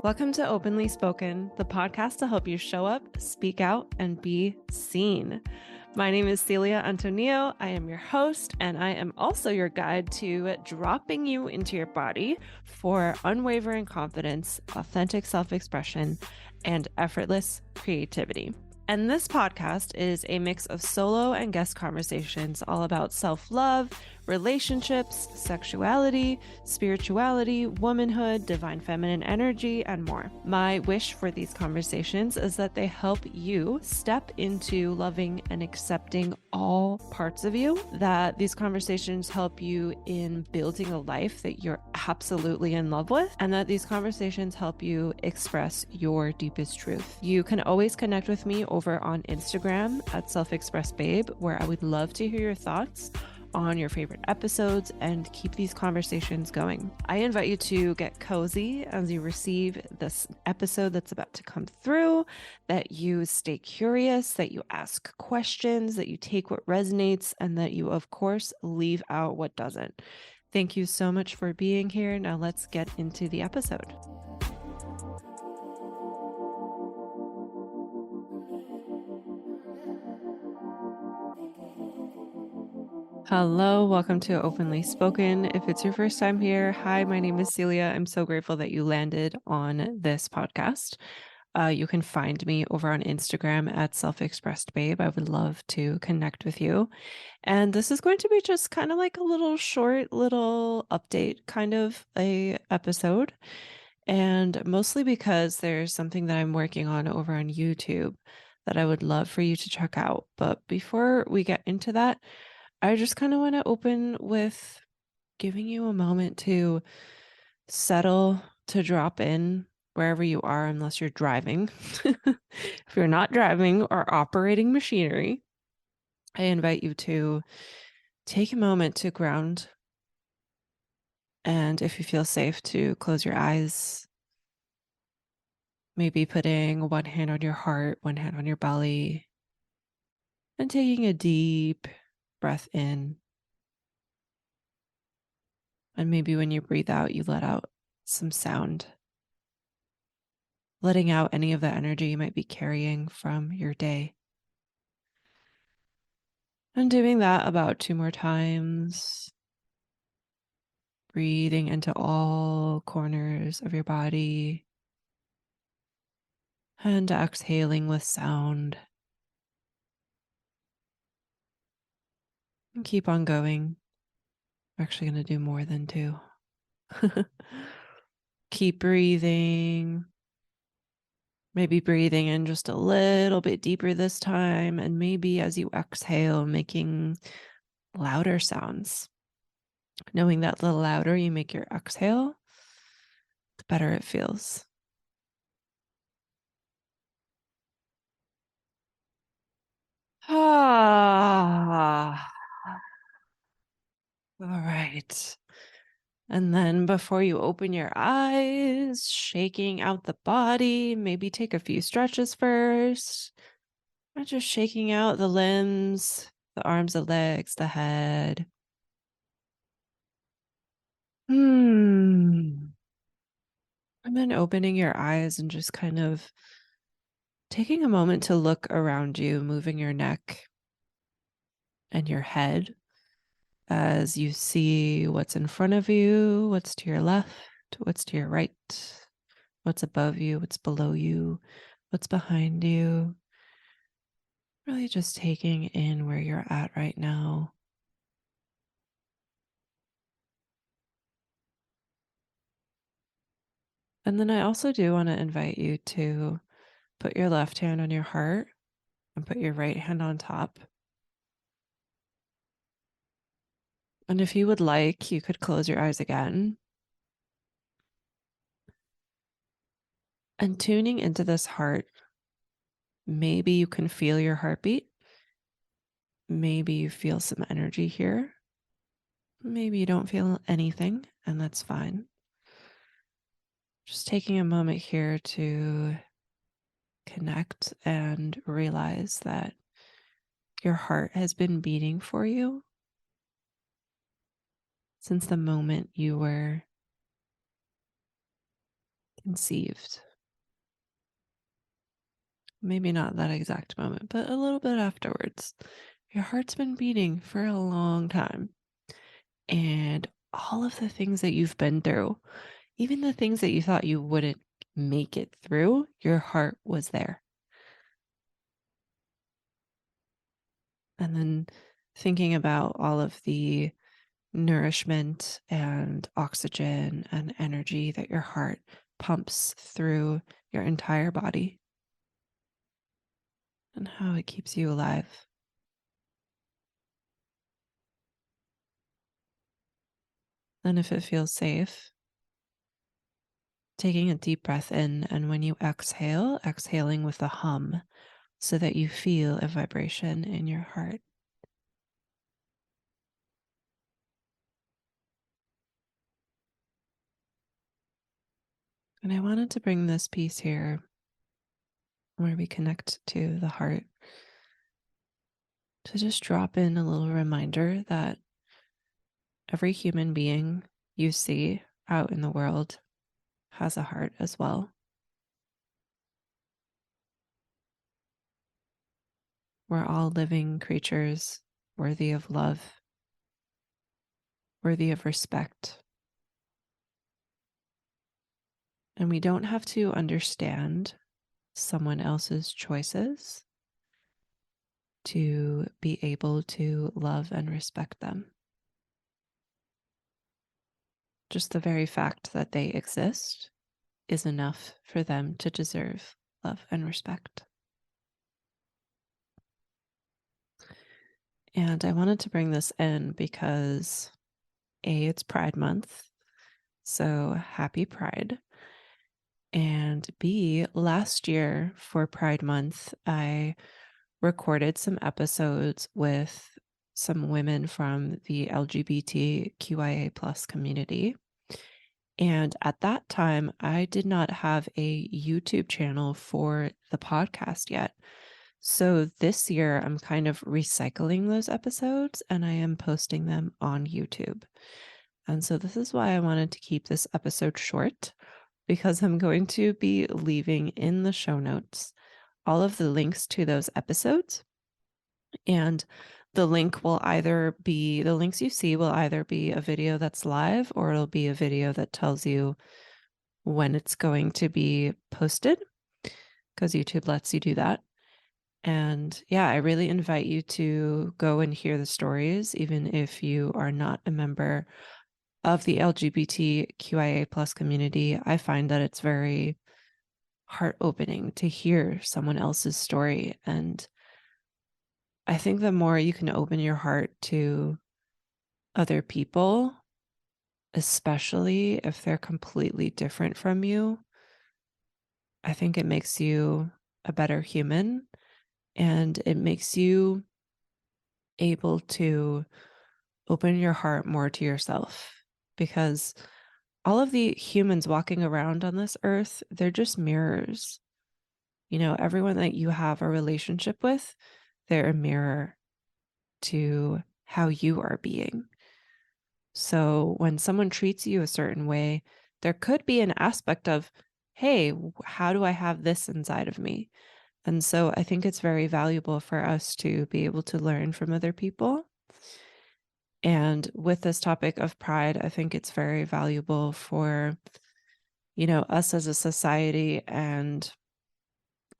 Welcome to Openly Spoken, the podcast to help you show up, speak out, and be seen. My name is Celia Antonio. I am your host, and I am also your guide to dropping you into your body for unwavering confidence, authentic self-expression, and effortless creativity. And this podcast is a mix of solo and guest conversations all about self-love, relationships, sexuality, spirituality, womanhood, divine feminine energy, and more. My wish for these conversations is that they help you step into loving and accepting all parts of you, that these conversations help you in building a life that you're absolutely in love with, and that these conversations help you express your deepest truth. You can always connect with me over on Instagram at self-expressed_babe, where I would love to hear your thoughts on your favorite episodes and keep these conversations going. I invite you to get cozy as you receive this episode that's about to come through, that you stay curious, that you ask questions, that you take what resonates, and that you, of course, leave out what doesn't. Thank you so much for being here. Now let's get into the episode. Hello, welcome to Openly Spoken. If it's your first time here, hi, my name is Celia. I'm so grateful that you landed on this podcast. You can find me over on Instagram at self-expressed_babe. I would love to connect with you. And this is going to be just kind of like a little short little update kind of a episode. And mostly because there's something that I'm working on over on YouTube that I would love for you to check out. But before we get into that, I just kind of want to open with giving you a moment to settle, to drop in wherever you are, unless you're driving. If you're not driving or operating machinery, I invite you to take a moment to ground. And if you feel safe, to close your eyes, maybe putting one hand on your heart, one hand on your belly, and taking a deep breath in. And maybe when you breathe out, you let out some sound, letting out any of the energy you might be carrying from your day. And doing that about 2 more times. Breathing into all corners of your body. And exhaling with sound. And keep on going. I'm actually going to do more than 2. Keep breathing. Maybe breathing in just a little bit deeper this time. And maybe as you exhale, making louder sounds. Knowing that the louder you make your exhale, the better it feels. Ah. All right. And then before you open your eyes, shaking out the body, maybe take a few stretches first. And just shaking out the limbs, the arms, the legs, the head. And then opening your eyes and just kind of taking a moment to look around you, moving your neck and your head as you see what's in front of you, what's to your left, what's to your right, what's above you, what's below you, what's behind you. Really just taking in where you're at right now. And then I also do want to invite you to put your left hand on your heart and put your right hand on top. And if you would like, you could close your eyes again. And tuning into this heart, maybe you can feel your heartbeat. Maybe you feel some energy here. Maybe you don't feel anything, and that's fine. Just taking a moment here to connect and realize that your heart has been beating for you since the moment you were conceived. Maybe not that exact moment, but a little bit afterwards. Your heart's been beating for a long time. And all of the things that you've been through, even the things that you thought you wouldn't make it through, your heart was there. And then thinking about all of the nourishment and oxygen and energy that your heart pumps through your entire body and how it keeps you alive. And if it feels safe, taking a deep breath in, and when you exhale, exhaling with a hum so that you feel a vibration in your heart. And I wanted to bring this piece here where we connect to the heart to just drop in a little reminder that every human being you see out in the world has a heart as well. We're all living creatures worthy of love, worthy of respect. And we don't have to understand someone else's choices to be able to love and respect them. Just the very fact that they exist is enough for them to deserve love and respect. And I wanted to bring this in because A, it's Pride Month, so happy Pride. And B, last year for Pride Month, I recorded some episodes with some women from the LGBTQIA plus community. And at that time, I did not have a YouTube channel for the podcast yet. So this year, I'm kind of recycling those episodes and I am posting them on YouTube. And so this is why I wanted to keep this episode short, because I'm going to be leaving in the show notes all of the links to those episodes. And the links you see will either be a video that's live or it'll be a video that tells you when it's going to be posted, because YouTube lets you do that. And yeah, I really invite you to go and hear the stories, even if you are not a member of the LGBTQIA plus community. I find that it's very heart opening to hear someone else's story. And I think the more you can open your heart to other people, especially if they're completely different from you, I think it makes you a better human and it makes you able to open your heart more to yourself, because all of the humans walking around on this earth, they're just mirrors. You know, everyone that you have a relationship with, they're a mirror to how you are being. So when someone treats you a certain way, there could be an aspect of, hey, how do I have this inside of me? And so I think it's very valuable for us to be able to learn from other people. And with this topic of pride, I think it's very valuable for, us as a society, and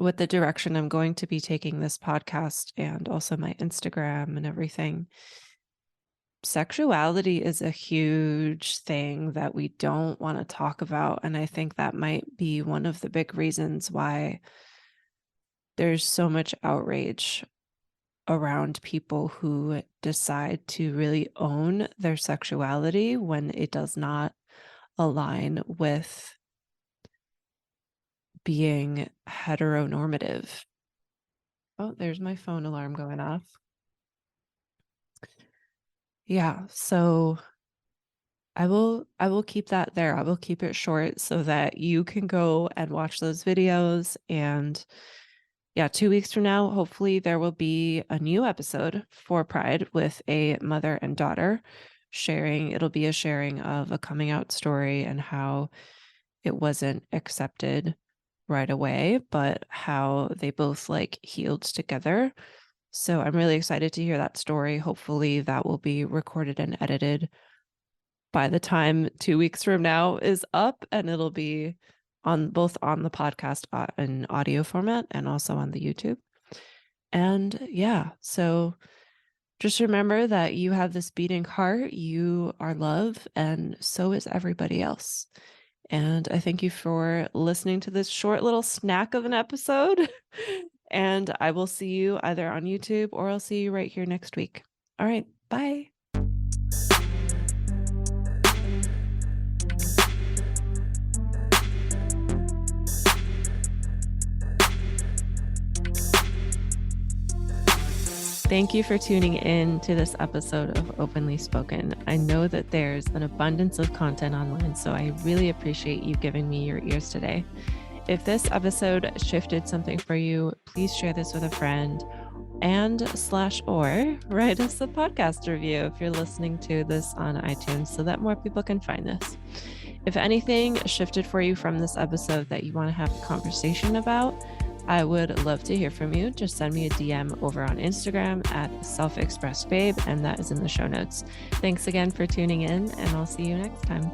with the direction I'm going to be taking this podcast and also my Instagram and everything. Sexuality is a huge thing that we don't want to talk about. And I think that might be one of the big reasons why there's so much outrage around people who decide to really own their sexuality when it does not align with being heteronormative. Oh, there's my phone alarm going off. Yeah, so I will keep that there. I will keep it short so that you can go and watch those videos. And yeah, 2 weeks from now, hopefully there will be a new episode for Pride with a mother and daughter sharing. It'll be a sharing of a coming out story and how it wasn't accepted right away, but how they both like healed together. So I'm really excited to hear that story. Hopefully that will be recorded and edited by the time 2 weeks from now is up, and it'll be on both on the podcast in audio format and also on the YouTube. And yeah, so just remember that you have this beating heart, you are love, and so is everybody else. And I thank you for listening to this short little snack of an episode. And I will see you either on YouTube or I'll see you right here next week. All right, bye. Thank you for tuning in to this episode of Openly Spoken. I know that there's an abundance of content online, so I really appreciate you giving me your ears today. If this episode shifted something for you, please share this with a friend and/or write us a podcast review if you're listening to this on iTunes so that more people can find this. If anything shifted for you from this episode that you want to have a conversation about, I would love to hear from you. Just send me a DM over on Instagram at selfexpressbabe, and that is in the show notes. Thanks again for tuning in, and I'll see you next time.